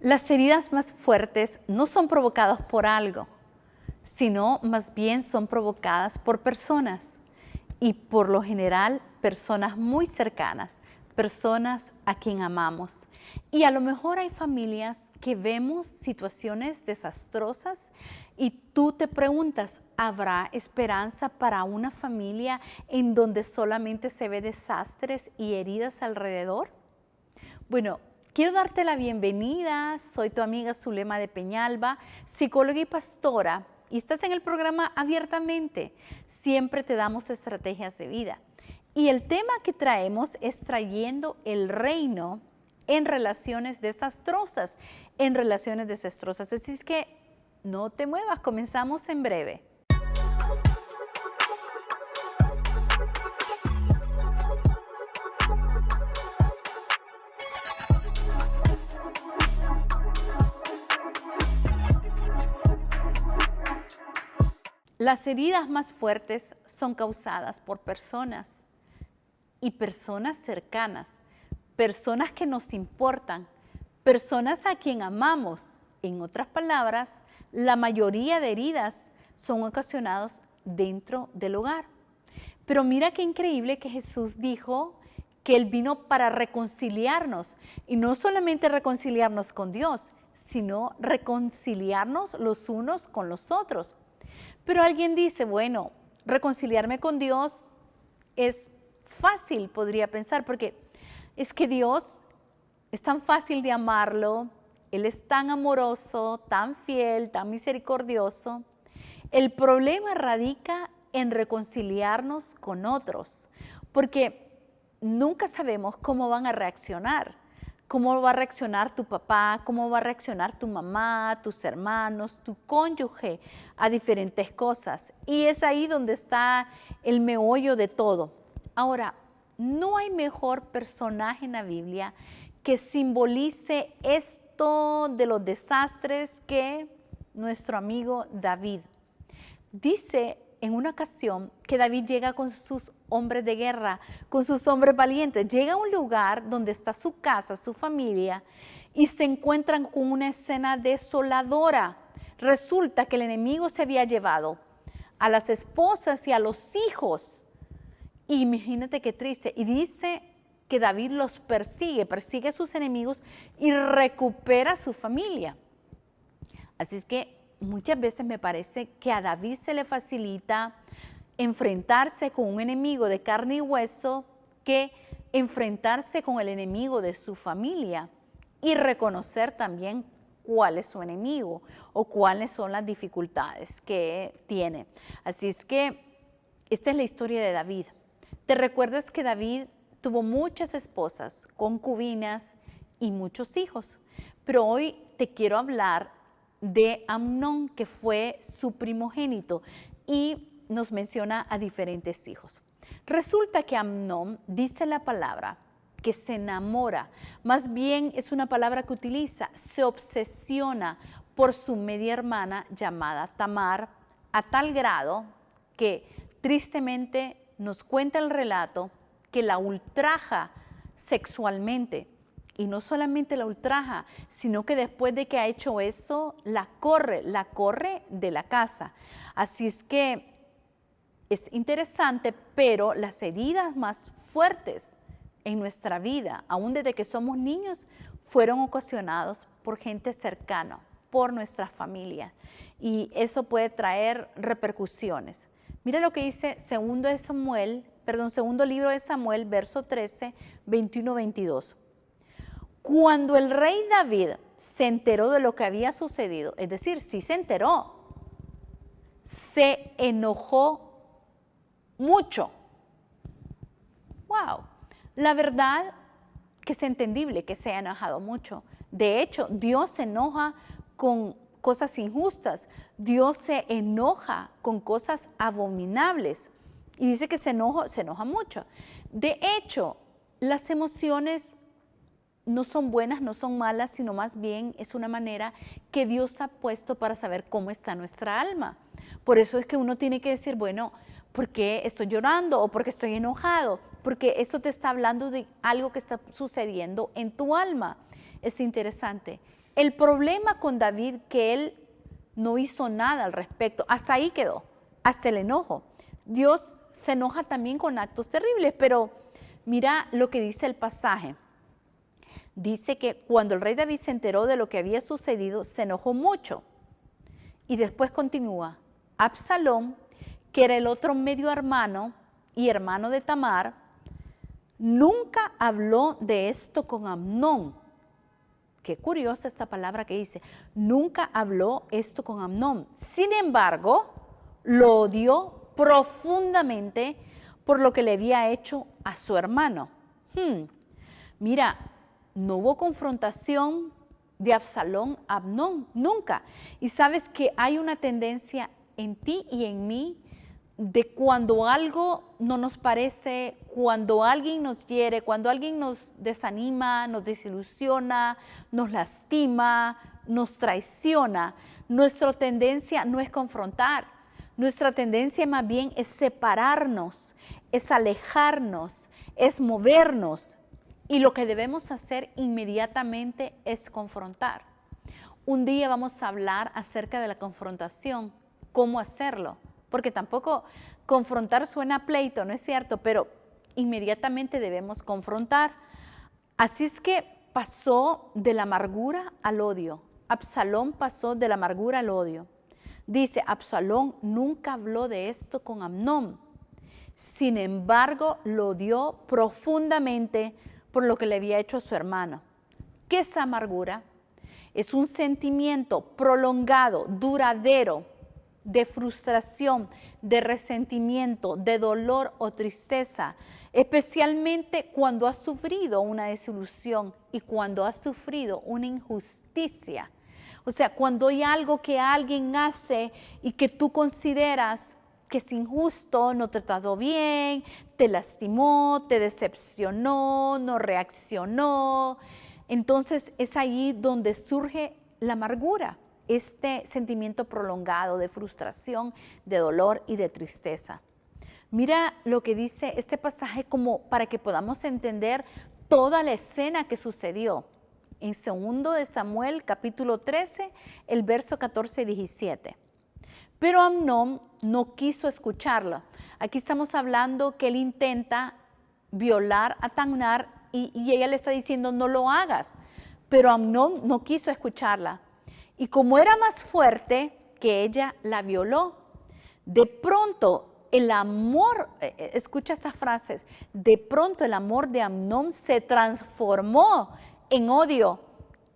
Las heridas más fuertes no son provocadas por algo, sino más bien son provocadas por personas y por lo general personas muy cercanas, personas a quien amamos. Y a lo mejor hay familias que vemos situaciones desastrosas y tú te preguntas, ¿habrá esperanza para una familia en donde solamente se ve desastres y heridas alrededor? Bueno, quiero darte la bienvenida. Soy tu amiga Zulema de Peñalba, psicóloga y pastora, y estás en el programa Abiertamente. Siempre te damos estrategias de vida. Y el tema que traemos es trayendo el reino en relaciones desastrosas, Así es que no te muevas, comenzamos en breve. Las heridas más fuertes son causadas por personas y personas cercanas, personas que nos importan, personas a quien amamos. En otras palabras, la mayoría de heridas son ocasionadas dentro del hogar. Pero mira qué increíble que Jesús dijo que Él vino para reconciliarnos, y no solamente reconciliarnos con Dios, sino reconciliarnos los unos con los otros. Pero alguien dice, bueno, reconciliarme con Dios es fácil, podría pensar, porque es que Dios es tan fácil de amarlo, Él es tan amoroso, tan fiel, tan misericordioso. El problema radica en reconciliarnos con otros, porque nunca sabemos cómo van a reaccionar. ¿Cómo va a reaccionar tu papá? ¿Cómo va a reaccionar tu mamá, tus hermanos, tu cónyuge a diferentes cosas? Y es ahí donde está el meollo de todo. Ahora, no hay mejor personaje en la Biblia que simbolice esto de los desastres que nuestro amigo David. Dice en una ocasión que David llega con sus hombres de guerra, con sus hombres valientes, llega a un lugar donde está su casa, su familia, y se encuentran con una escena desoladora. Resulta que el enemigo se había llevado a las esposas y a los hijos. Y imagínate qué triste. Y dice que David los persigue a sus enemigos y recupera a su familia. Así es que muchas veces me parece que a David se le facilita enfrentarse con un enemigo de carne y hueso que enfrentarse con el enemigo de su familia y reconocer también cuál es su enemigo o cuáles son las dificultades que tiene. Así es que esta es la historia de David. ¿Te recuerdas que David tuvo muchas esposas, concubinas y muchos hijos? Pero hoy te quiero hablar de Amnón, que fue su primogénito, y nos menciona a diferentes hijos. Resulta que Amnón, dice la palabra, que se enamora, más bien es una palabra que utiliza, se obsesiona por su media hermana llamada Tamar, a tal grado que tristemente nos cuenta el relato que la ultraja sexualmente. Y no solamente la ultraja, sino que después de que ha hecho eso, la corre de la casa. Así es que es interesante, pero las heridas más fuertes en nuestra vida, aún desde que somos niños, fueron ocasionados por gente cercana, por nuestra familia. Y eso puede traer repercusiones. Mira lo que dice segundo libro de Samuel, verso 13, 21-22. Cuando el rey David se enteró de lo que había sucedido, es decir, sí se enteró, se enojó mucho. ¡Wow! La verdad que es entendible que se haya enojado mucho. De hecho, Dios se enoja con cosas injustas. Dios se enoja con cosas abominables. Y dice que se enoja mucho. De hecho, las emociones no son buenas, no son malas, sino más bien es una manera que Dios ha puesto para saber cómo está nuestra alma. Por eso es que uno tiene que decir, bueno, ¿por qué estoy llorando o por qué estoy enojado? Porque esto te está hablando de algo que está sucediendo en tu alma. Es interesante. El problema con David que él no hizo nada al respecto, hasta ahí quedó, hasta el enojo. Dios se enoja también con actos terribles, pero mira lo que dice el pasaje. Dice que cuando el rey David se enteró de lo que había sucedido, se enojó mucho. Y después continúa, Absalón, que era el otro medio hermano y hermano de Tamar, nunca habló de esto con Amnón. Qué curiosa esta palabra que dice, nunca habló esto con Amnón. Sin embargo, lo odió profundamente por lo que le había hecho a su hermano. Mira, no hubo confrontación de Absalón a Amnón, nunca. Y sabes que hay una tendencia en ti y en mí de cuando algo no nos parece, cuando alguien nos hiere, cuando alguien nos desanima, nos desilusiona, nos lastima, nos traiciona, nuestra tendencia no es confrontar, nuestra tendencia más bien es separarnos, es alejarnos, es movernos. Y lo que debemos hacer inmediatamente es confrontar. Un día vamos a hablar acerca de la confrontación, cómo hacerlo. Porque tampoco confrontar suena a pleito, ¿no es cierto? Pero inmediatamente debemos confrontar. Así es que pasó de la amargura al odio. Absalón pasó de la amargura al odio. Dice, Absalón nunca habló de esto con Amnón. Sin embargo, lo odió profundamente por lo que le había hecho a su hermano. ¿Qué es amargura? Es un sentimiento prolongado, duradero, de frustración, de resentimiento, de dolor o tristeza, especialmente cuando has sufrido una desilusión y cuando has sufrido una injusticia. O sea, cuando hay algo que alguien hace y que tú consideras que es injusto, no te trató bien, te lastimó, te decepcionó, no reaccionó. Entonces es ahí donde surge la amargura, este sentimiento prolongado de frustración, de dolor y de tristeza. Mira lo que dice este pasaje como para que podamos entender toda la escena que sucedió. En 2 de Samuel, capítulo 13, el verso 14 y 17. Pero Amnón no quiso escucharla. Aquí estamos hablando que él intenta violar a Tamar y ella le está diciendo no lo hagas. Pero Amnón no quiso escucharla. Y como era más fuerte que ella, la violó. De pronto el amor, escucha estas frases, de pronto el amor de Amnón se transformó en odio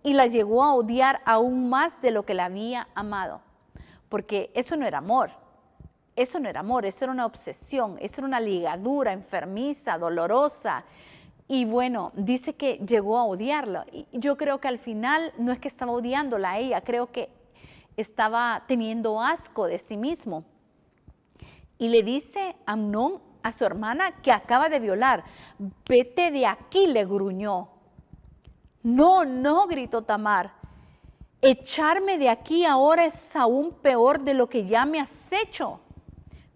y la llegó a odiar aún más de lo que la había amado. Porque eso no era amor, eso era una obsesión, eso era una ligadura enfermiza, dolorosa. Y bueno, dice que llegó a odiarla. Y yo creo que al final no es que estaba odiándola a ella, creo que estaba teniendo asco de sí mismo. Y le dice Amnón a su hermana que acaba de violar, vete de aquí, le gruñó. No, no, gritó Tamar. Echarme de aquí ahora es aún peor de lo que ya me has hecho.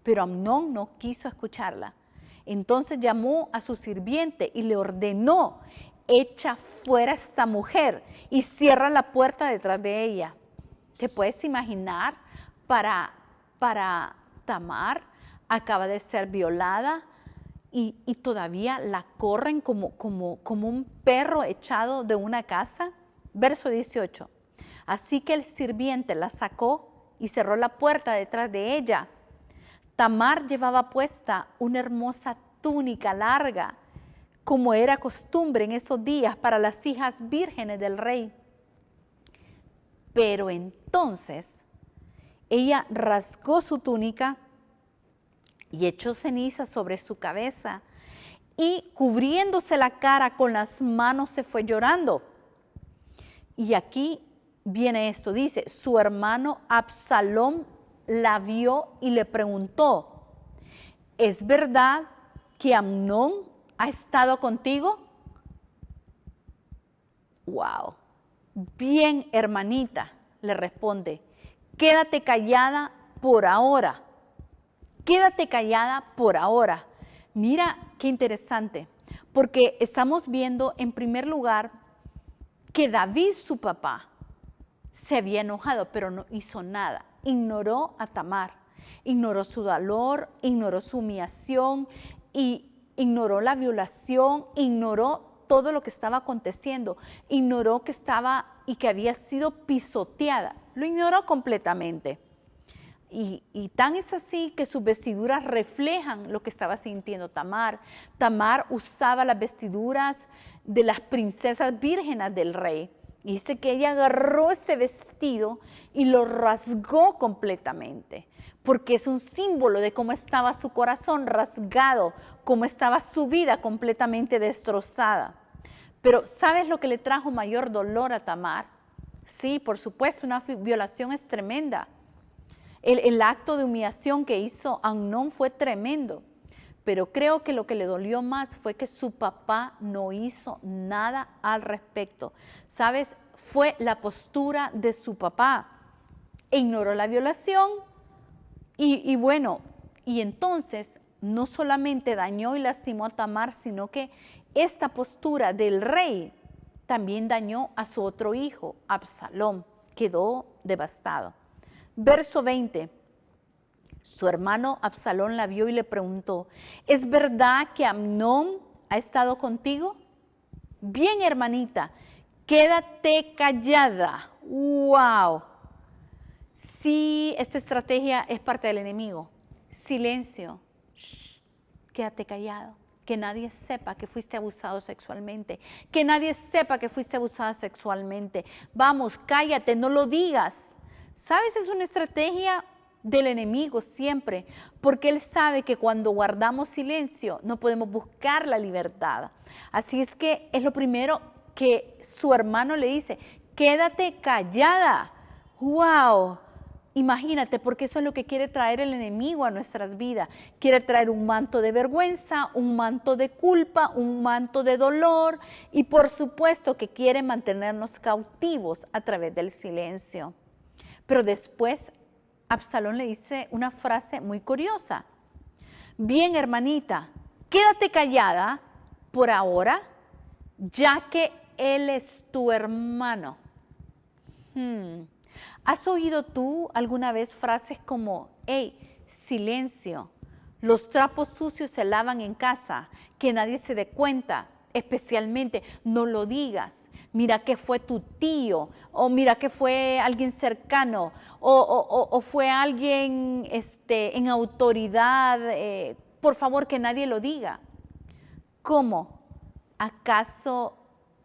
Pero Amnón no quiso escucharla. Entonces llamó a su sirviente y le ordenó, echa fuera a esta mujer y cierra la puerta detrás de ella. ¿Te puedes imaginar? Para Tamar acaba de ser violada y todavía la corren como un perro echado de una casa. Verso 18. Así que el sirviente la sacó y cerró la puerta detrás de ella. Tamar llevaba puesta una hermosa túnica larga, como era costumbre en esos días para las hijas vírgenes del rey. Pero entonces ella rasgó su túnica y echó ceniza sobre su cabeza y cubriéndose la cara con las manos se fue llorando. Y aquí viene esto, dice, su hermano Absalón la vio y le preguntó, ¿es verdad que Amnón ha estado contigo? Wow. Bien, hermanita, le responde, quédate callada por ahora. Quédate callada por ahora. Mira qué interesante, porque estamos viendo en primer lugar que David, su papá, se había enojado, pero no hizo nada. Ignoró a Tamar, ignoró su dolor, ignoró su humillación y ignoró la violación, ignoró todo lo que estaba aconteciendo, ignoró que estaba y que había sido pisoteada, lo ignoró completamente. Y tan es así que sus vestiduras reflejan lo que estaba sintiendo Tamar. Tamar usaba las vestiduras de las princesas vírgenes del rey. Y dice que ella agarró ese vestido y lo rasgó completamente, porque es un símbolo de cómo estaba su corazón rasgado, cómo estaba su vida completamente destrozada. Pero ¿sabes lo que le trajo mayor dolor a Tamar? Sí, por supuesto, una violación es tremenda. El acto de humillación que hizo Amnón fue tremendo, pero creo que lo que le dolió más fue que su papá no hizo nada al respecto. ¿Sabes? Fue la postura de su papá. Ignoró la violación y bueno, y entonces no solamente dañó y lastimó a Tamar, sino que esta postura del rey también dañó a su otro hijo, Absalom. Quedó devastado. Verso 20, su hermano Absalom la vio y le preguntó, ¿es verdad que Amnón ha estado contigo? Bien, hermanita, quédate callada. ¡Wow! Sí, esta estrategia es parte del enemigo. Silencio. Shh, quédate callado. Que nadie sepa que fuiste abusado sexualmente. Que nadie sepa que fuiste abusada sexualmente. Vamos, cállate, no lo digas. ¿Sabes? Es una estrategia del enemigo siempre, porque él sabe que cuando guardamos silencio no podemos buscar la libertad. Así es que es lo primero que su hermano le dice, quédate callada. ¡Wow! Imagínate, porque eso es lo que quiere traer el enemigo a nuestras vidas. Quiere traer un manto de vergüenza, un manto de culpa, un manto de dolor y por supuesto que quiere mantenernos cautivos a través del silencio. Pero después Absalom le dice una frase muy curiosa. Bien, hermanita, quédate callada por ahora, ya que él es tu hermano. ¿Has oído tú alguna vez frases como, hey, silencio, los trapos sucios se lavan en casa, que nadie se dé cuenta? Especialmente, no lo digas, mira que fue tu tío, o mira que fue alguien cercano, o fue alguien en autoridad, por favor que nadie lo diga. ¿Cómo? ¿Acaso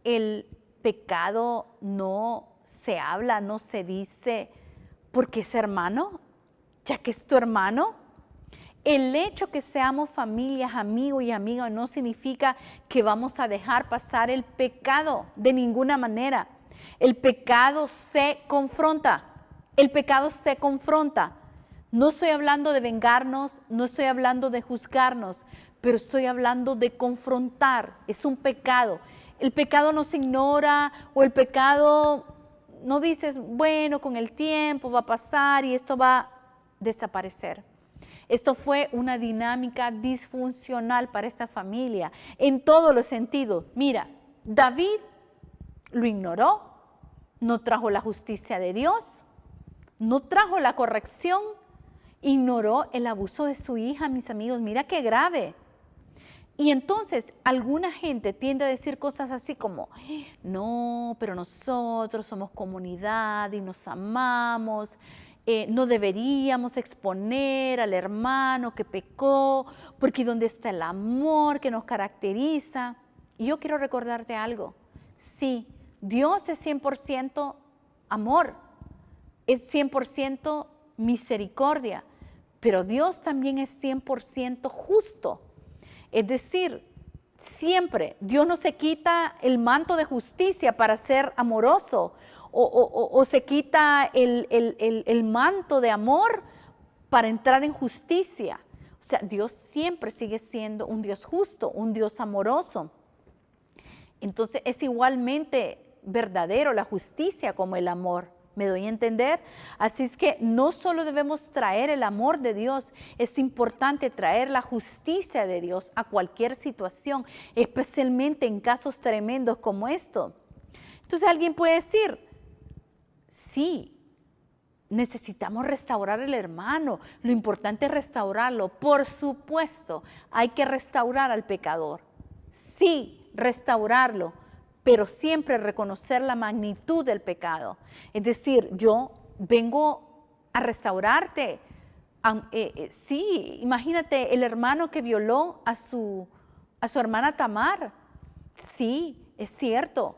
el pecado no se habla, no se dice porque es hermano? ¿Ya que es tu hermano? El hecho que seamos familias, amigos y amigas no significa que vamos a dejar pasar el pecado de ninguna manera. El pecado se confronta. El pecado se confronta. No estoy hablando de vengarnos, no estoy hablando de juzgarnos, pero estoy hablando de confrontar. Es un pecado. El pecado no se ignora o el pecado no dices, bueno, con el tiempo va a pasar y esto va a desaparecer. Esto fue una dinámica disfuncional para esta familia en todos los sentidos. Mira, David lo ignoró, no trajo la justicia de Dios, no trajo la corrección, ignoró el abuso de su hija, mis amigos. Mira qué grave. Y entonces alguna gente tiende a decir cosas así como, no, pero nosotros somos comunidad y nos amamos. No deberíamos exponer al hermano que pecó, porque ¿dónde está el amor que nos caracteriza? Y yo quiero recordarte algo. Sí, Dios es 100% amor, es 100% misericordia, pero Dios también es 100% justo. Es decir, siempre Dios no se quita el manto de justicia para ser amoroso, o se quita el manto de amor para entrar en justicia. O sea, Dios siempre sigue siendo un Dios justo, un Dios amoroso. Entonces es igualmente verdadero la justicia como el amor. ¿Me doy a entender? Así es que no solo debemos traer el amor de Dios, es importante traer la justicia de Dios a cualquier situación, especialmente en casos tremendos como esto. Entonces alguien puede decir, sí, necesitamos restaurar al hermano. Lo importante es restaurarlo. Por supuesto, hay que restaurar al pecador. Sí, restaurarlo, pero siempre reconocer la magnitud del pecado. Es decir, yo vengo a restaurarte. Sí, imagínate el hermano que violó a su hermana Tamar. Sí, es cierto.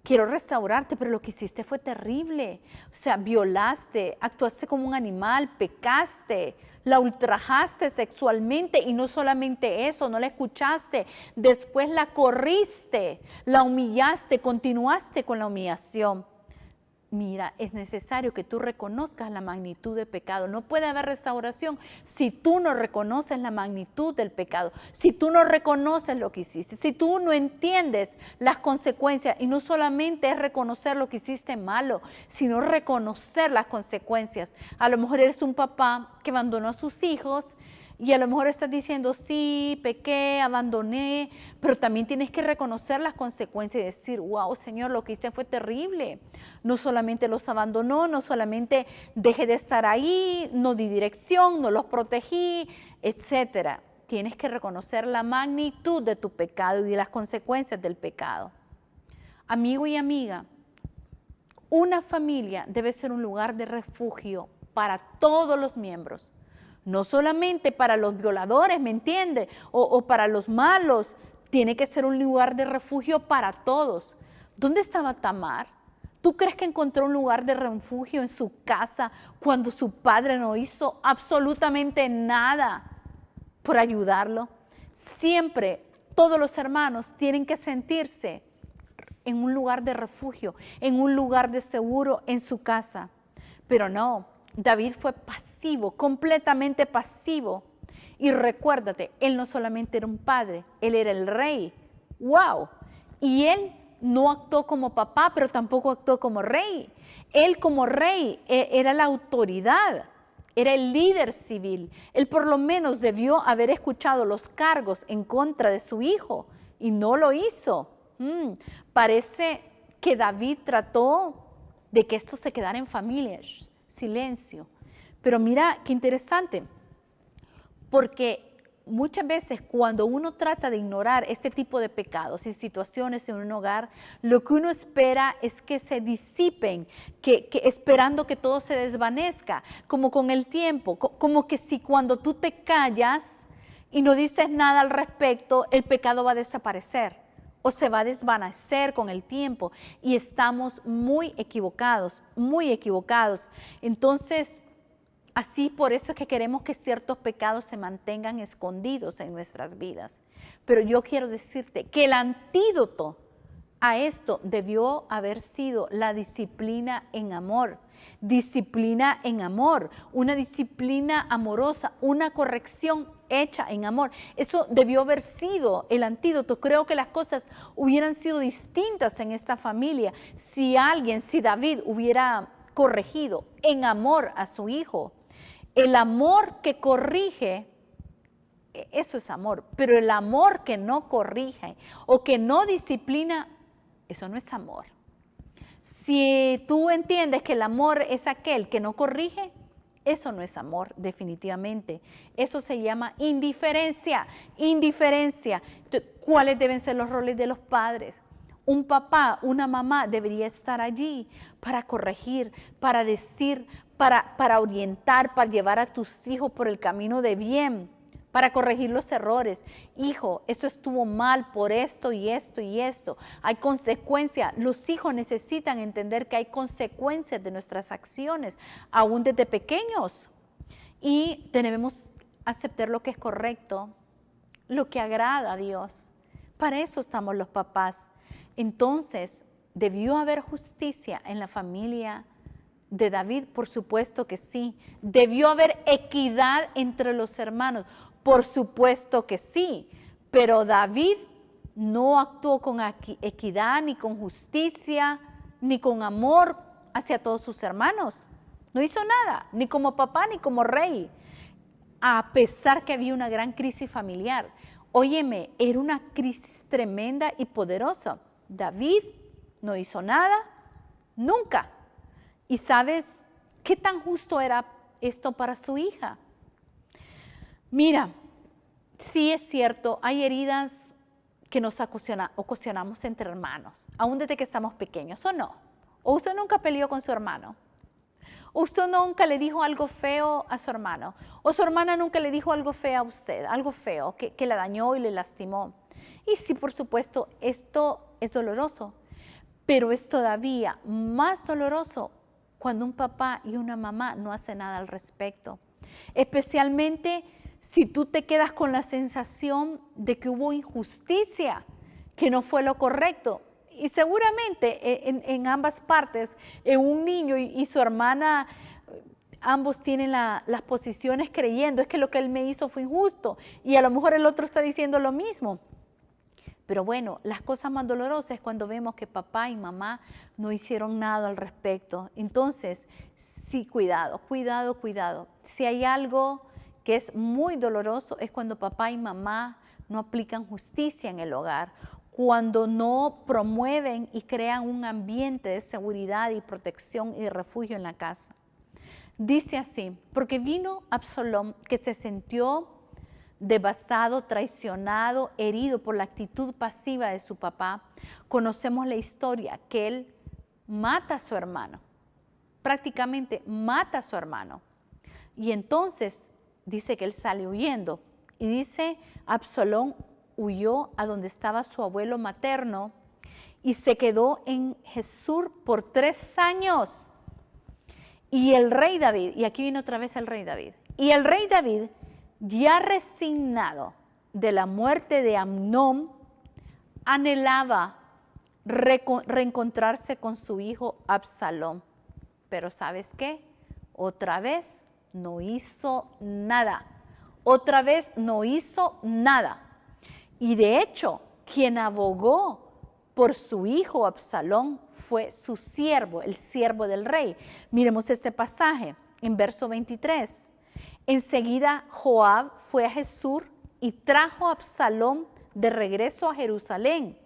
Quiero restaurarte, pero lo que hiciste fue terrible. O sea, violaste, actuaste como un animal, pecaste, la ultrajaste sexualmente y no solamente eso, no la escuchaste. Después la corriste, la humillaste, continuaste con la humillación. Mira, es necesario que tú reconozcas la magnitud del pecado. No puede haber restauración si tú no reconoces la magnitud del pecado, si tú no reconoces lo que hiciste, si tú no entiendes las consecuencias. Y no solamente es reconocer lo que hiciste malo, sino reconocer las consecuencias. A lo mejor eres un papá que abandonó a sus hijos y a lo mejor estás diciendo, sí, pequé, abandoné, pero también tienes que reconocer las consecuencias y decir, wow, Señor, lo que hice fue terrible. No solamente los abandonó, no solamente dejé de estar ahí, no di dirección, no los protegí, etcétera. Tienes que reconocer la magnitud de tu pecado y de las consecuencias del pecado. Amigo y amiga, una familia debe ser un lugar de refugio para todos los miembros. No solamente para los violadores, ¿me entiende? O para los malos. Tiene que ser un lugar de refugio para todos. ¿Dónde estaba Tamar? ¿Tú crees que encontró un lugar de refugio en su casa cuando su padre no hizo absolutamente nada por ayudarlo? Siempre todos los hermanos tienen que sentirse en un lugar de refugio, en un lugar de seguro en su casa. Pero no. David fue pasivo, completamente pasivo. Y recuérdate, él no solamente era un padre, él era el rey. ¡Wow! Y él no actuó como papá, pero tampoco actuó como rey. Él como rey era la autoridad, era el líder civil. Él por lo menos debió haber escuchado los cargos en contra de su hijo y no lo hizo. Parece que David trató de que esto se quedara en familia. Silencio. Pero mira qué interesante, porque muchas veces cuando uno trata de ignorar este tipo de pecados y situaciones en un hogar, lo que uno espera es que se disipen, que esperando que todo se desvanezca, como con el tiempo, como que si cuando tú te callas y no dices nada al respecto, el pecado va a desaparecer o se va a desvanecer con el tiempo, y estamos muy equivocados, muy equivocados. Entonces, así por eso es que queremos que ciertos pecados se mantengan escondidos en nuestras vidas. Pero yo quiero decirte que el antídoto a esto debió haber sido la disciplina en amor. Disciplina en amor, una disciplina amorosa, una corrección hecha en amor. Eso debió haber sido el antídoto. Creo que las cosas hubieran sido distintas en esta familia si David hubiera corregido en amor a su hijo. El amor que corrige, eso es amor, pero el amor que no corrige o que no disciplina, eso no es amor. Si tú entiendes que el amor es aquel que no corrige, eso no es amor, definitivamente. Eso se llama indiferencia, indiferencia. Entonces, ¿cuáles deben ser los roles de los padres? Un papá, una mamá debería estar allí para corregir, para decir, para orientar, para llevar a tus hijos por el camino de bien, para corregir los errores. Hijo, esto estuvo mal por esto y esto y esto. Hay consecuencias. Los hijos necesitan entender que hay consecuencias de nuestras acciones, aún desde pequeños. Y debemos aceptar lo que es correcto, lo que agrada a Dios. Para eso estamos los papás. Entonces, ¿debió haber justicia en la familia de David? Por supuesto que sí. ¿Debió haber equidad entre los hermanos? Por supuesto que sí, pero David no actuó con equidad, ni con justicia, ni con amor hacia todos sus hermanos. No hizo nada, ni como papá, ni como rey, a pesar que había una gran crisis familiar. Óyeme, era una crisis tremenda y poderosa. David no hizo nada, nunca. ¿Y sabes qué tan justo era esto para su hija? Mira, sí es cierto, hay heridas que nos ocasionamos entre hermanos, aún desde que estamos pequeños, ¿o no? ¿O usted nunca peleó con su hermano? ¿O usted nunca le dijo algo feo a su hermano? ¿O su hermana nunca le dijo algo feo a usted? Algo feo que la dañó y le lastimó. Y sí, por supuesto, esto es doloroso, pero es todavía más doloroso cuando un papá y una mamá no hacen nada al respecto. Especialmente si tú te quedas con la sensación de que hubo injusticia, que no fue lo correcto. Y seguramente en ambas partes, un niño y su hermana, ambos tienen las posiciones creyendo, es que lo que él me hizo fue injusto. Y a lo mejor el otro está diciendo lo mismo. Pero bueno, las cosas más dolorosas es cuando vemos que papá y mamá no hicieron nada al respecto. Entonces, sí, cuidado, cuidado, cuidado. Si hay algo que es muy doloroso es cuando papá y mamá no aplican justicia en el hogar, cuando no promueven y crean un ambiente de seguridad y protección y de refugio en la casa. Dice así, porque vino Absalom, que se sintió devastado, traicionado, herido por la actitud pasiva de su papá. Conocemos la historia que él mata a su hermano, prácticamente mata a su hermano. Y entonces dice que él sale huyendo. Y dice, Absalom huyó a donde estaba su abuelo materno y se quedó en Jesús por 3 años. Y el rey David, y aquí viene otra vez el rey David, y el rey David, ya resignado de la muerte de Amnón, anhelaba reencontrarse con su hijo Absalom. Pero ¿sabes qué? Otra vez no hizo nada. Otra vez no hizo nada. Y de hecho, quien abogó por su hijo Absalom fue su siervo, el siervo del rey. Miremos este pasaje en verso 23. Enseguida Joab fue a Jesús y trajo a Absalom de regreso a Jerusalén.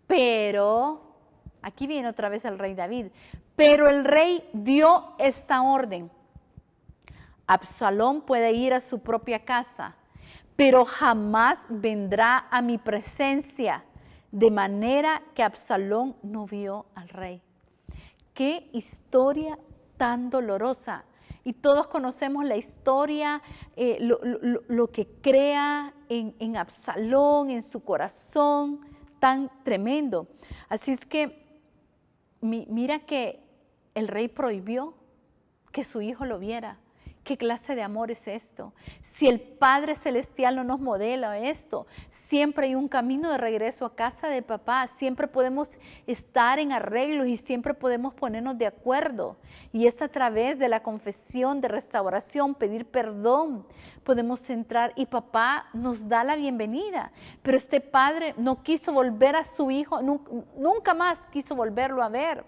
Pero, aquí viene otra vez el rey David, pero el rey dio esta orden. Absalom puede ir a su propia casa, pero jamás vendrá a mi presencia, de manera que Absalom no vio al rey. Qué historia tan dolorosa. Y todos conocemos la historia, lo que crea en Absalom, en su corazón, tan tremendo. Así es que mira que el rey prohibió que su hijo lo viera. ¿Qué clase de amor es esto? Si el Padre Celestial no nos modela esto, siempre hay un camino de regreso a casa de papá, siempre podemos estar en arreglos y siempre podemos ponernos de acuerdo. Y es a través de la confesión, de restauración, pedir perdón, podemos entrar y papá nos da la bienvenida. Pero este padre no quiso volver a su hijo, nunca más quiso volverlo a ver.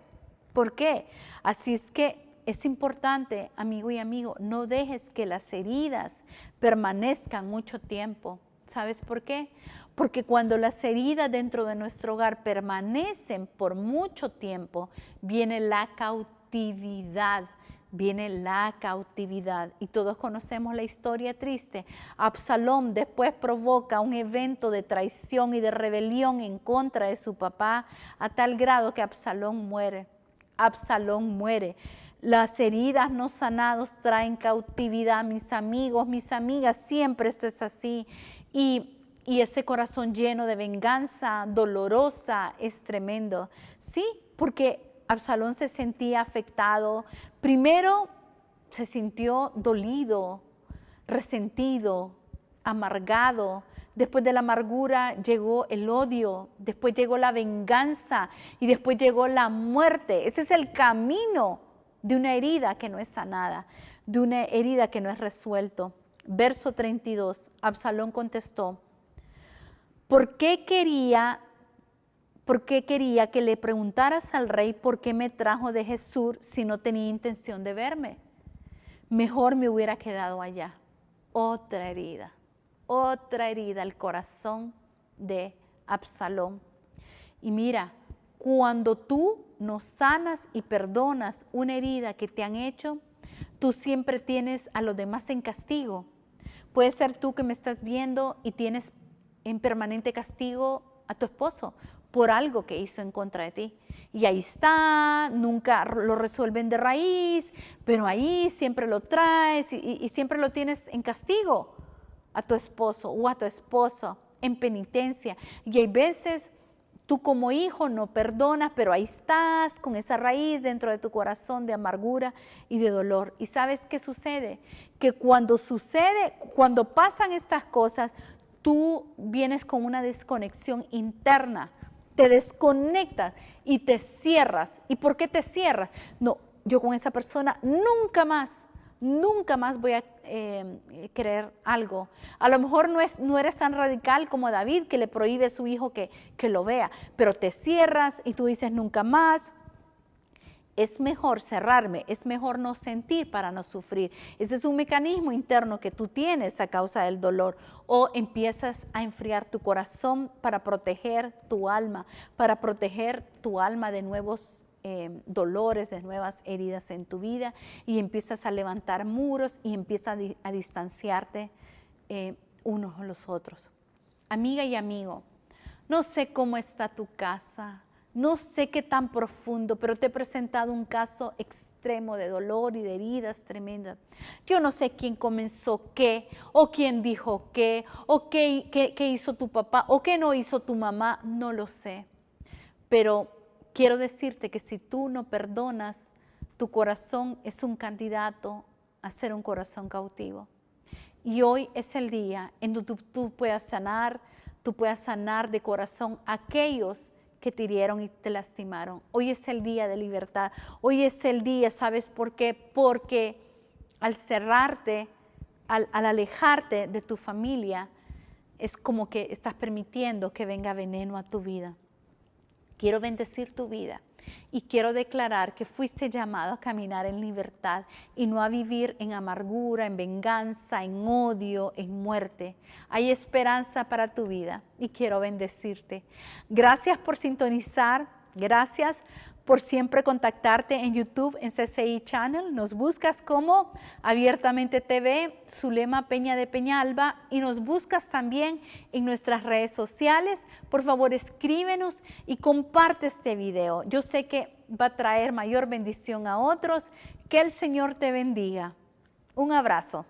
¿Por qué? Así es que es importante, amigo y amigo, no dejes que las heridas permanezcan mucho tiempo. ¿Sabes por qué? Porque cuando las heridas dentro de nuestro hogar permanecen por mucho tiempo, viene la cautividad. Viene la cautividad y todos conocemos la historia triste. Absalom después provoca un evento de traición y de rebelión en contra de su papá a tal grado que Absalom muere. Absalom muere. Las heridas no sanadas traen cautividad, mis amigos, mis amigas, siempre esto es así. Y ese corazón lleno de venganza dolorosa es tremendo. Sí, porque Absalom se sentía afectado. Primero se sintió dolido, resentido, amargado. Después de la amargura llegó el odio, después llegó la venganza y después llegó la muerte. Ese es el camino de una herida que no es sanada, de una herida que no es resuelto. Verso 32, Absalom contestó, ¿por qué quería que le preguntaras al rey por qué me trajo de Jesús si no tenía intención de verme? Mejor me hubiera quedado allá. Otra herida, el corazón de Absalom. Y mira, cuando tú no sanas y perdonas una herida que te han hecho, tú siempre tienes a los demás en castigo. Puede ser tú que me estás viendo y tienes en permanente castigo a tu esposo por algo que hizo en contra de ti. Y ahí está, nunca lo resuelven de raíz, pero ahí siempre lo traes y siempre lo tienes en castigo a tu esposo o a tu esposa, en penitencia. Y hay veces tú como hijo no perdonas, pero ahí estás con esa raíz dentro de tu corazón de amargura y de dolor. ¿Y sabes qué sucede? Que cuando pasan estas cosas, tú vienes con una desconexión interna, te desconectas y te cierras. ¿Y por qué te cierras? No, yo con esa persona nunca más voy a querer algo. A lo mejor no eres tan radical como David, que le prohíbe a su hijo que lo vea, pero te cierras y tú dices nunca más. Es mejor cerrarme, es mejor no sentir para no sufrir. Ese es un mecanismo interno que tú tienes a causa del dolor. O empiezas a enfriar tu corazón para proteger tu alma de nuevos dolores, de nuevas heridas en tu vida, y empiezas a levantar muros y empiezas a distanciarte unos a los otros. Amiga y amigo, no sé cómo está tu casa, no sé qué tan profundo, pero te he presentado un caso extremo de dolor y de heridas tremendas. Yo no sé quién comenzó qué, o quién dijo qué, o qué hizo tu papá, o qué no hizo tu mamá, no lo sé. Pero quiero decirte que si tú no perdonas, tu corazón es un candidato a ser un corazón cautivo. Y hoy es el día en donde tú puedas sanar de corazón a aquellos que te hirieron y te lastimaron. Hoy es el día de libertad. Hoy es el día, ¿sabes por qué? Porque al cerrarte, al alejarte de tu familia, es como que estás permitiendo que venga veneno a tu vida. Quiero bendecir tu vida y quiero declarar que fuiste llamado a caminar en libertad y no a vivir en amargura, en venganza, en odio, en muerte. Hay esperanza para tu vida y quiero bendecirte. Gracias por sintonizar, gracias por siempre contactarte en YouTube, en CCI Channel. Nos buscas como Abiertamente TV, Zulema Peña de Peñalba, y nos buscas también en nuestras redes sociales. Por favor, escríbenos y comparte este video. Yo sé que va a traer mayor bendición a otros. Que el Señor te bendiga. Un abrazo.